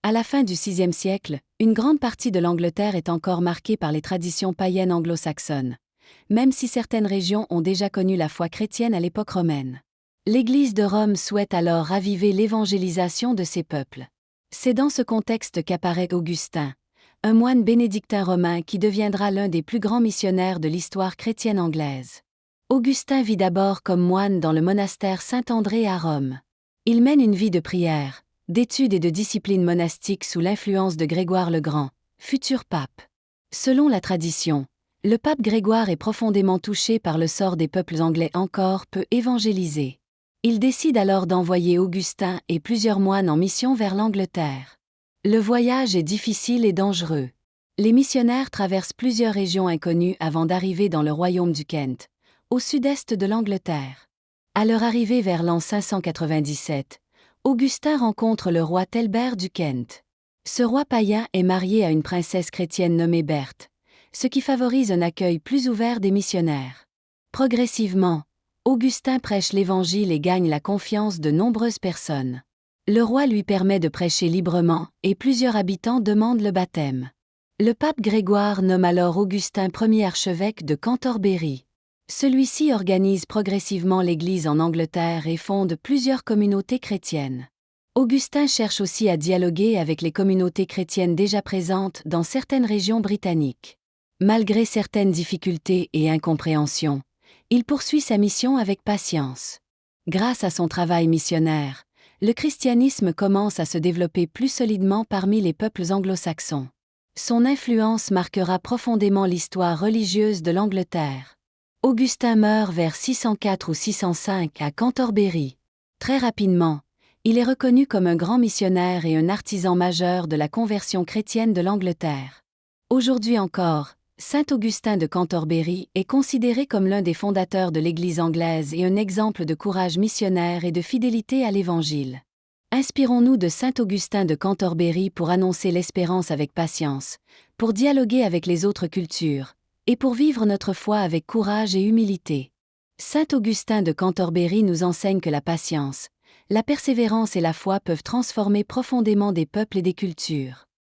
À la fin du VIe siècle, une grande partie de l'Angleterre est encore marquée par les traditions païennes anglo-saxonnes, même si certaines régions ont déjà connu la foi chrétienne à l'époque romaine. L'Église de Rome souhaite alors raviver l'évangélisation de ces peuples. C'est dans ce contexte qu'apparaît Augustin, un moine bénédictin romain qui deviendra l'un des plus grands missionnaires de l'histoire chrétienne anglaise. Augustin vit d'abord comme moine dans le monastère Saint-André à Rome. Il mène une vie de prière, d'études et de discipline monastique sous l'influence de Grégoire le Grand, futur pape. Selon la tradition, le pape Grégoire est profondément touché par le sort des peuples anglais encore peu évangélisés. Il décide alors d'envoyer Augustin et plusieurs moines en mission vers l'Angleterre. Le voyage est difficile et dangereux. Les missionnaires traversent plusieurs régions inconnues avant d'arriver dans le royaume du Kent, au sud-est de l'Angleterre. À leur arrivée vers l'an 597, Augustin rencontre le roi Telbert du Kent. Ce roi païen est marié à une princesse chrétienne nommée Berthe, ce qui favorise un accueil plus ouvert des missionnaires. Progressivement, Augustin prêche l'Évangile et gagne la confiance de nombreuses personnes. Le roi lui permet de prêcher librement et plusieurs habitants demandent le baptême. Le pape Grégoire nomme alors Augustin premier archevêque de Cantorbéry. Celui-ci organise progressivement l'Église en Angleterre et fonde plusieurs communautés chrétiennes. Augustin cherche aussi à dialoguer avec les communautés chrétiennes déjà présentes dans certaines régions britanniques. Malgré certaines difficultés et incompréhensions, il poursuit sa mission avec patience. Grâce à son travail missionnaire, le christianisme commence à se développer plus solidement parmi les peuples anglo-saxons. Son influence marquera profondément l'histoire religieuse de l'Angleterre. Augustin meurt vers 604 ou 605 à Cantorbéry. Très rapidement, il est reconnu comme un grand missionnaire et un artisan majeur de la conversion chrétienne de l'Angleterre. Aujourd'hui encore, Saint Augustin de Cantorbéry est considéré comme l'un des fondateurs de l'Église anglaise et un exemple de courage missionnaire et de fidélité à l'Évangile. Inspirons-nous de Saint Augustin de Cantorbéry pour annoncer l'espérance avec patience, pour dialoguer avec les autres cultures, et pour vivre notre foi avec courage et humilité. Saint Augustin de Cantorbéry nous enseigne que la patience, la persévérance et la foi peuvent transformer profondément des peuples et des cultures.